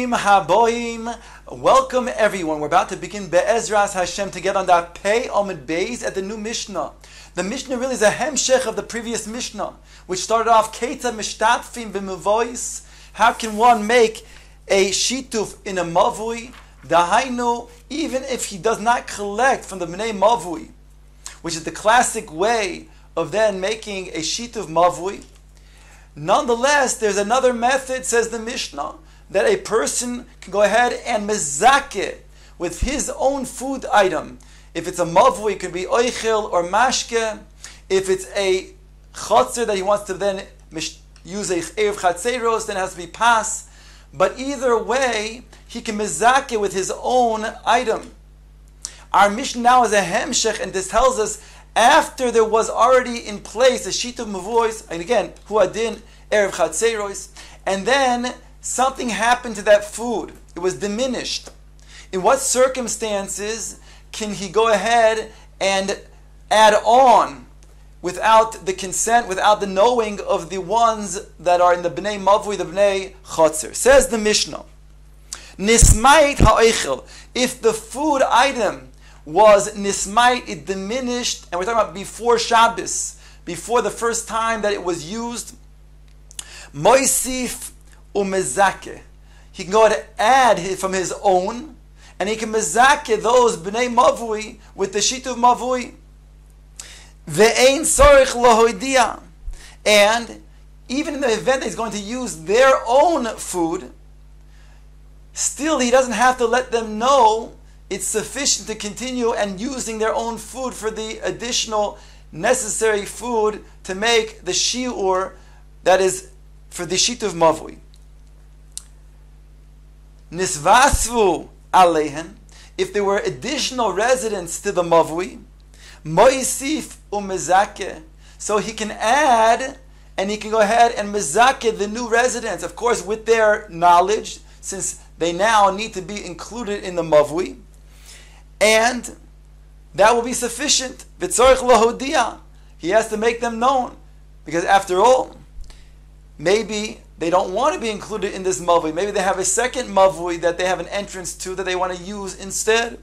Bruchim Haboim. Welcome everyone. We're about to begin Be'ezras Hashem together on that Pei Amud Beis at the new Mishnah. The Mishnah really is a hemshech of the previous Mishnah, which started off Keita Mishtatfim B'Mavois. How can one make a shituf in a mavui? Dahainu, even if he does not collect from the Bnei Mavui, which is the classic way of then making a shituf mavui. Nonetheless, there's another method, says the Mishnah, that a person can go ahead and mezakeh with his own food item. If it's a mavui, it could be oichel or mashke. If it's a chotzer that he wants to then use a erev chatzeros, then it has to be pas. But either way, he can mezakeh with his own item. Our Mishnah now is a hemshech, and this tells us after there was already in place a sheet of mavois, and again, huadin erev chatzeros, and then something happened to that food. It was diminished. In what circumstances can he go ahead and add on without the consent, without the knowing of the ones that are in the Bnei Mavui, the Bnei Chotzer? Says the Mishnah, Nismait ha'oichel. If the food item was nismait, it diminished, and we're talking about before Shabbos, before the first time that it was used, moisif umezakeh. He can go ahead and add from his own, and he can mezakeh those bnei mavui with the shituv mavui. Ve'ein sorich lohoidia. And even in the event that he's going to use their own food, still he doesn't have to let them know. It's sufficient to continue and using their own food for the additional necessary food to make the shiur that is for the shituv mavui. Nisvasvu alehen. If there were additional residents to the mavui, moisif umezakeh. So he can add and he can go ahead and mezakeh the new residents, of course with their knowledge, since they now need to be included in the mavui. And that will be sufficient. V'tzorich lahodia. He has to make them known. Because after all, maybe they don't want to be included in this mavui. Maybe they have a second mavui that they have an entrance to that they want to use instead.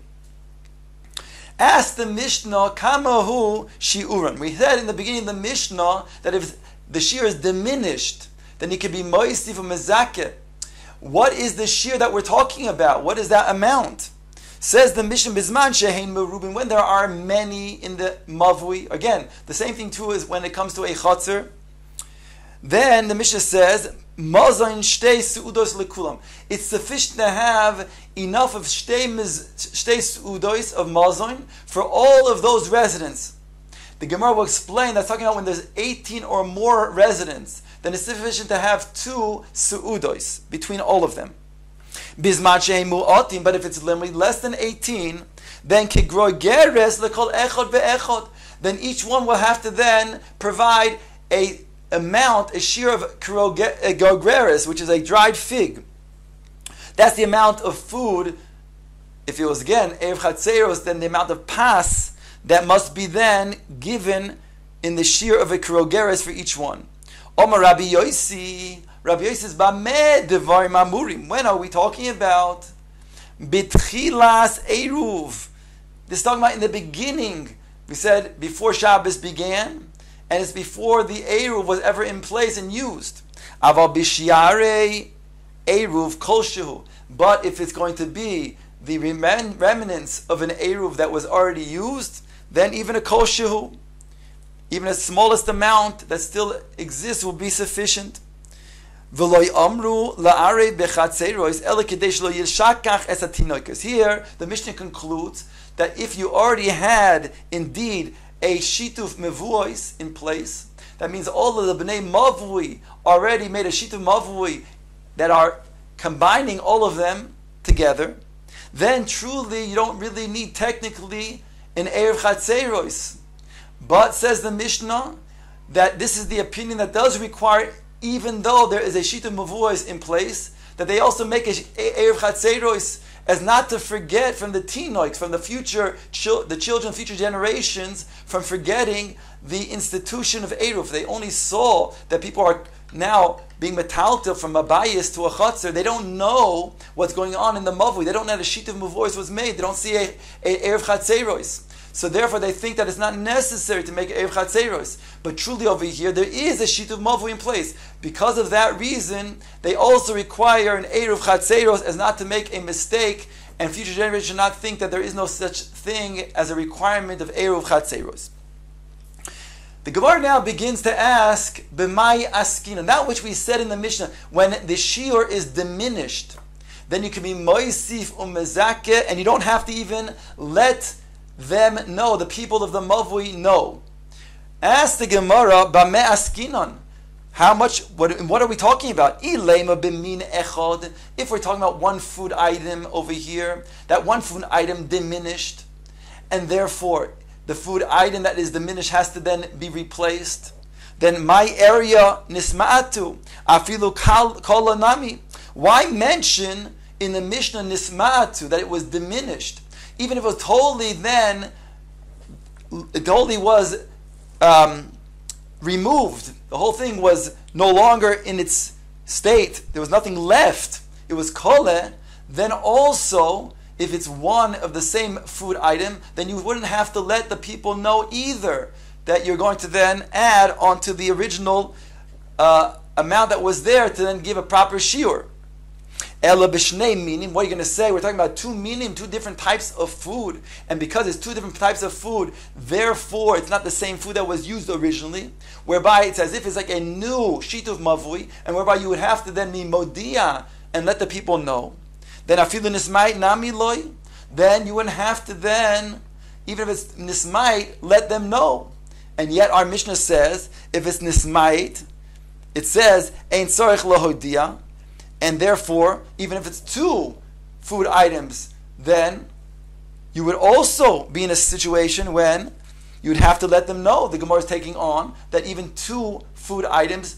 Ask the Mishnah, Kamahu shiuran. We said in the beginning of the Mishnah that if the shear is diminished, then it could be moistif or mezakeh. What is the shear that we're talking about? What is that amount? Says the Mishnah, Bizman shehein merubin, when there are many in the mavui. Again, the same thing too is when it comes to a chotzer. Then the Mishnah says, Mazain shtei suudos lekulam. It's sufficient to have enough of shtei suudos of mazain for all of those residents. The Gemara will explain that's talking about when there's 18 or more residents, then it's sufficient to have 2 suudos between all of them. But if it's literally less than 18, then then each one will have to then provide a amount, a shear of gogreres, which is a dried fig. That's the amount of food. If it was again erev chatzeros, then the amount of pas that must be then given in the shear of a gogreres for each one. Omar Rabbi Yosi. Rabbi Yosi says, "Bameh devarim amurim." When are we talking about? Bitchilas eruv. This is talking about in the beginning. We said before Shabbos began, and it's before the eruv was ever in place and used. Aval bishiare eruv kolshehu. But if it's going to be the remnants of an eruv that was already used, then even a kolshehu, even the smallest amount that still exists, will be sufficient. Here, the Mishnah concludes that if you already had indeed a shituf mevuos in place, that means all of the bnei mavui already made a shituf mavui that are combining all of them together, then truly you don't really need technically an erev chatzeros. But says the Mishnah that this is the opinion that does require, even though there is a shituf mavuos in place, that they also make a erev chatzeros, as not to forget from the tinoiks, from the future, the children, future generations, from forgetting the institution of eruv. They only saw that people are now being metaltel from a bias to a chatzar, they don't know what's going on in the mavui. They don't know that a sheet of mavois was made. They don't see a erev chatzeros. So therefore, they think that it's not necessary to make erev chatzeros. But truly, over here, there is a sheet of mavui in place. Because of that reason, they also require an erev chatzeros as not to make a mistake, and future generations should not think that there is no such thing as a requirement of erev chatzeros. The Gemara now begins to ask, B'mai askina, that which we said in the Mishnah, when the shiur is diminished, then you can be moisif umezake, and you don't have to even let them know, the people of the Mavui know. Ask the Gemara, B'mai askinon, how much, what are we talking about? Ilema b'min echad, if we're talking about one food item over here, that one food item diminished, and therefore, the food item that is diminished has to then be replaced. Then my area nisma'atu afilu kol nami. Why mention in the Mishnah nisma'atu that it was diminished, even if it was totally was removed? The whole thing was no longer in its state. There was nothing left. It was kole. Then also, if it's one of the same food item, then you wouldn't have to let the people know either that you're going to then add onto the original amount that was there to then give a proper shiur. Ela b'shnei minim, what are you going to say? We're talking about two minim, two different types of food. And because it's two different types of food, therefore it's not the same food that was used originally, whereby it's as if it's like a new sheet of mavui, and whereby you would have to then be modia and let the people know. Then afilu nismait nami loy, then you wouldn't have to then, even if it's nismait, let them know. And yet our Mishnah says, if it's nismait, it says, ein tzorich lohodia, and therefore, even if it's two food items, then you would also be in a situation when you'd have to let them know. The Gemara is taking on that even two food items,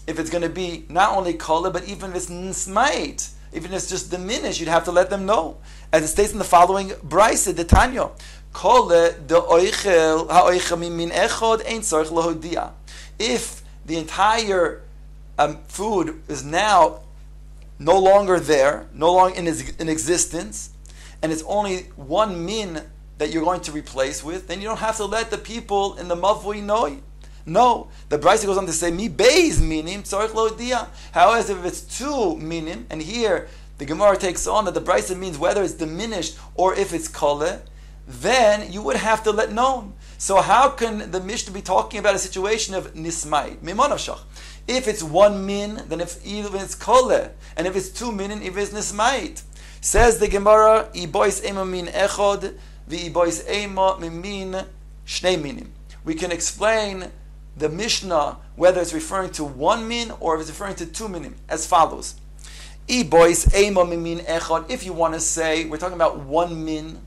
if it's going to be not only kala, but even if it's nismait, even if it's just diminished, you'd have to let them know. As it states in the following brisa, the Tanya, if the entire food is now no longer there, no longer in existence, and it's only one min that you're going to replace with, then you don't have to let the people in the mavui know. No, the Brisa goes on to say, Mi beis minim tzarich lo dia. However, if it's two minim, and here the Gemara takes on that the Brisa means whether it's diminished or if it's kole, then you would have to let known. So how can the Mishnah be talking about a situation of nismait? Mimonavshach. If it's one min, then if even it's kole, and if it's two min, if it's nismait. Says the Gemara, Ibois ema min echod, v'ibois ema min shnei minim. We can explain the Mishnah, whether it's referring to one min or if it's referring to two minim, as follows. If you want to say, we're talking about one min,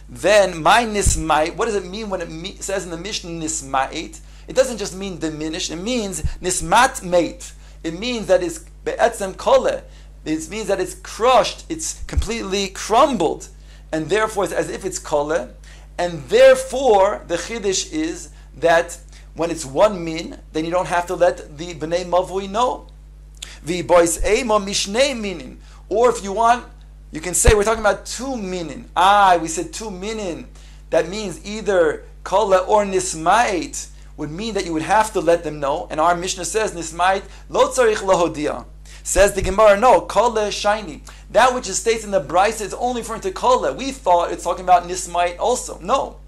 then my nismait, what does it mean when it says in the Mishnah nismait? It doesn't just mean diminished, it means nismat mate. It means that it's be'etzem kole. It means that it's crushed, it's completely crumbled, and therefore it's as if it's kole. And therefore, the chiddush is that when it's one min, then you don't have to let the bnei mavui know. V'bois ema mishnei minin. Or if you want, you can say we're talking about two minin. We said two minin. That means either kala or nismait would mean that you would have to let them know. And our Mishnah says nismait lo tzarich lahodia. Says the Gemara, no, kala shiny. That which is states in the Brisa is only referring to kala. We thought it's talking about nismait also. No.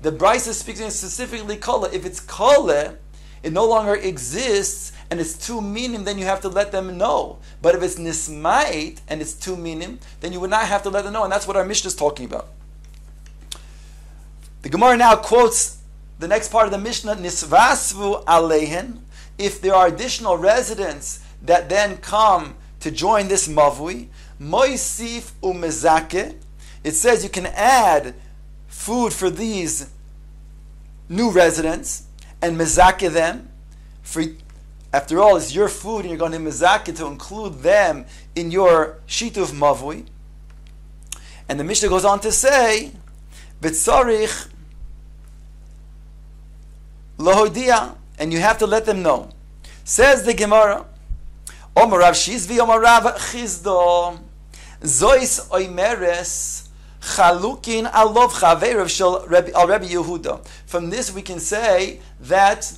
The Brisa is speaking specifically kala. If it's kala, it no longer exists, and it's two minim, then you have to let them know. But if it's nismait, and it's two minim, then you would not have to let them know, and that's what our Mishnah is talking about. The Gemara now quotes the next part of the Mishnah, nisvasvu alehen, if there are additional residents that then come to join this mavui, moisif umezake, it says you can add food for these new residents and mezake them. After all, it's your food and you're going to mezake to include them in your shituv mavui. And the Mishnah goes on to say, B'tzarich lohodia, and you have to let them know. Says the Gemara, Omar Rav Shizvi, Omar Rav Chizdo, Zois Oimeres, Chalukin Alov Chaverev Shel Rabbi Yehuda. From this we can say that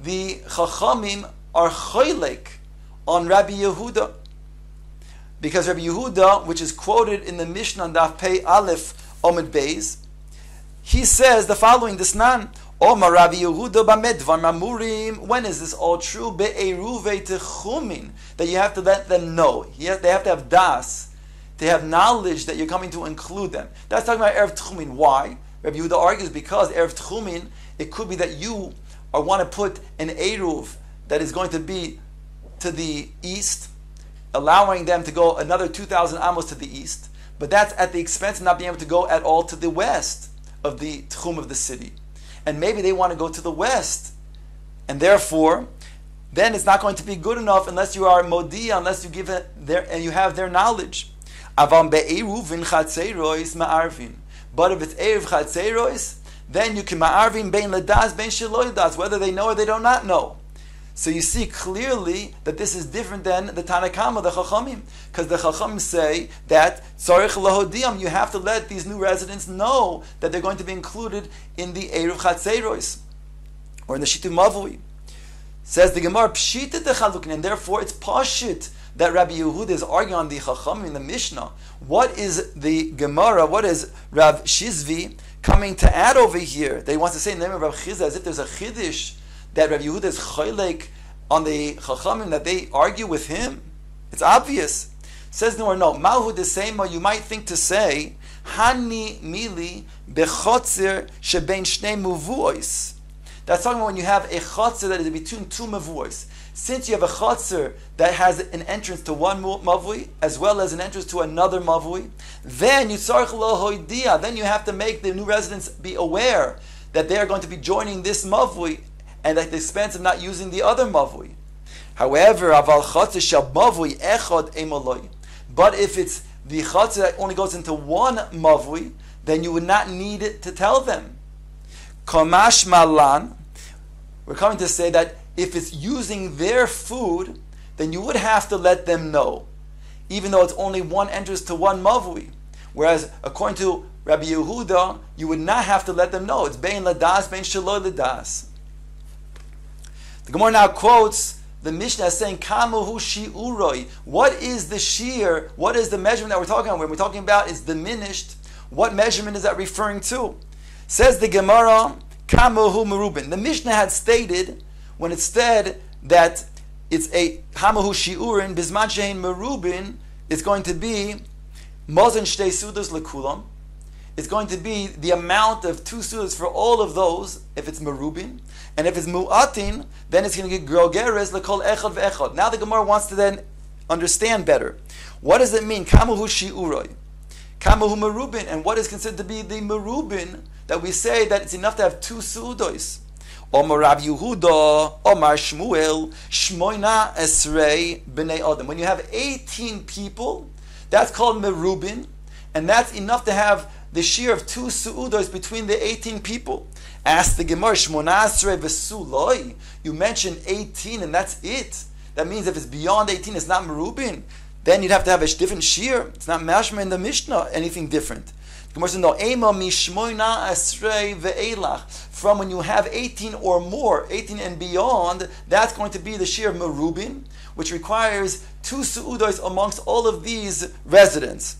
the Chachamim are choylek on Rabbi Yehuda. Because Rabbi Yehuda, which is quoted in the Mishnah on Daf Pei Aleph Omid Beis, he says the following, Disnan, Omar Rabbi Yehuda b'medvar mamurim. When is this all true? Be'eruve techumin, that you have to let them know. They have to have das. They have knowledge that you're coming to include them. That's talking about Erev Tchumin. Why? Rabbi Yehuda argues because Erev Tchumin, it could be that you want to put an Eruv that is going to be to the east, allowing them to go another 2,000 amos to the east, but that's at the expense of not being able to go at all to the west of the Tchum of the city. And maybe they want to go to the west. And therefore, then it's not going to be good enough unless you are Modiya, unless you give it their, and you have their knowledge. But if it's Erev Chatzerois, then you can Ma'arvin bein Ladas, bein Shelo Ladas, whether they know or they do not know. So you see clearly that this is different than the Tanakama, the Chachamim, because the Chachamim say that Tzarich Lahodiam, you have to let these new residents know that they're going to be included in the Erev Chatzerois, or in the Shitu Mavui. Says the Gemara, Pshita Techalukin, and therefore it's Pashit that Rabbi Yehuda is arguing on the Chachamim in the Mishnah. What is the Gemara, what is Rav Shizvi coming to add over here? That he wants to say in the name of Rav Chizah as if there's a Chiddush that Rabbi Yehuda is choylek on the Chachamim, that they argue with him. It's obvious. Says no or no. Mahu the same, you might think to say, Hani mili bechotzer shebein shnei muvuos. That's talking about when you have a chotzer that is between two mavuos. Since you have a chotzer that has an entrance to one mavui as well as an entrance to another mavui, then you tzarich lo hoidia. Then you have to make the new residents be aware that they are going to be joining this mavui, and at the expense of not using the other mavui. However, aval chotzer shel mavui echad emoloi. But if it's the chotzer that only goes into one mavui, then you would not need it to tell them. Kamash malan. We're coming to say that if it's using their food, then you would have to let them know, even though it's only one entrance to one mavui. Whereas, according to Rabbi Yehuda, you would not have to let them know. It's bein ladas, bein shelo ladas. The Gemara now quotes the Mishnah as saying, Kamuhu shi'uroi. What is the shear? What is the measurement that we're talking about? When we're talking about is diminished, what measurement is that referring to? Says the Gemara, Kamuhu merubin. The Mishnah had stated, when it said that it's a Kamuhu shi'urin, bisman shein merubin, it's going to be mozen shtei sudas lekulam. It's going to be the amount of 2 sudas for all of those, if it's merubin. And if it's mu'atin, then it's going to get grogeres lekol echad ve'echad. Now the Gemara wants to then understand better. What does it mean? Kamuhu shi'uroi. Kamuhu merubin. And what is considered to be the merubin that we say that it's enough to have 2 sudos? Omar Rav Yehuda, Omar Shmuel, Shmoina Esrei b'nei Adam. When you have 18 people, that's called merubin. And that's enough to have the shear of 2 su'udos between the 18 people. Ask the Gemara, Shmonasre v'suloi. You mentioned 18 and that's it. That means if it's beyond 18, it's not merubin. Then you'd have to have a different shear. It's not mashma in the Mishnah, anything different. The Gemara says, no, Ema mishmoina asrei ve'elach. From when you have 18 or more, 18 and beyond, that's going to be the shear of merubin, which requires 2 su'udos amongst all of these residents.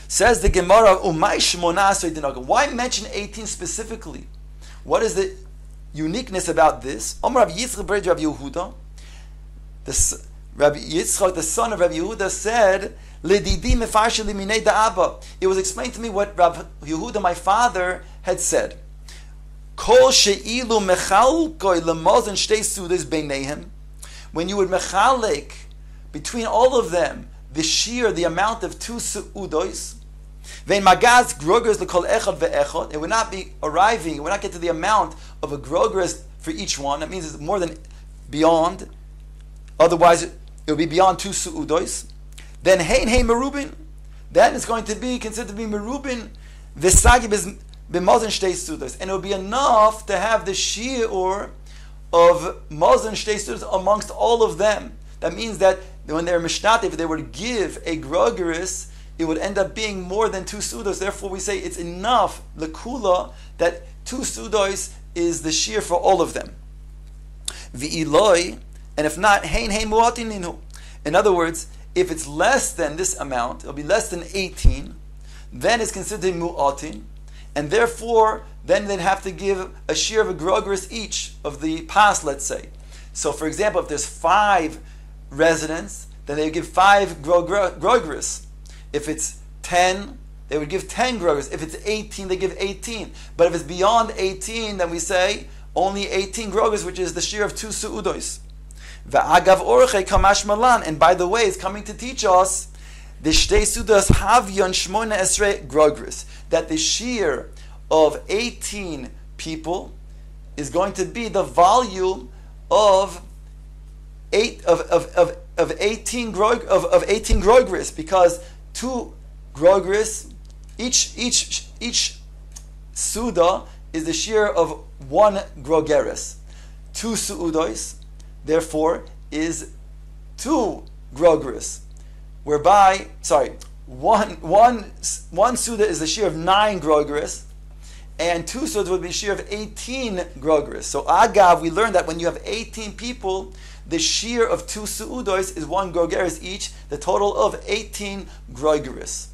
Says the Gemara, why mention 18 specifically? What is the uniqueness about this? Rabbi Yitzchak, Rabbi Yehuda, Rabbi Yitzchak, the son of Rabbi Yehuda, said, it was explained to me what Rabbi Yehuda, my father, had said. When you would mechalek between all of them the shear, the amount of 2 su'udos, it would not be arriving, it would not get to the amount of a grogres for each one. That means it's more than beyond. Otherwise, it will be beyond 2 su'udos. Then hein merubin. Then it's going to be considered to be merubin. V'sagi b'mozen shtei su'udos. And it will be enough to have the shiur of mozen shtei su'udos amongst all of them. That means that when they're mishnatif, if they were to give a grogeris, it would end up being more than 2 sudos. Therefore, we say it's enough, lekula, that 2 sudos is the shear for all of them. V'iloi, and if not, hein mu'atin ninu. In other words, if it's less than this amount, it'll be less than 18, then it's considered mu'atin, and therefore, then they'd have to give a shear of a grogeris each of the pas, let's say. So, for example, if there's 5 residents, then they would give 5 grogeris. If it's 10, they would give 10 grogeris. If it's 18, they give 18. But if it's beyond 18, then we say only 18 grogeris, which is the shear of 2 su'udos. V'agav orche kamash malan. And by the way, it's coming to teach us the shtei sudas havyon shmona esrei grogeris, that the shear of 18 people is going to be the volume of 18 grogeris, because 2 grogeris, each suda is the shear of 1 grogeris. 2 suudos, therefore, is 2 grogeris. Whereby, one suda is the shear of 9 grogeris, and 2 sudas would be a shear of 18 grogeris. So agav, we learned that when you have 18 people, the shear of 2 suudos is 1 grogeris each, the total of 18 grogeris.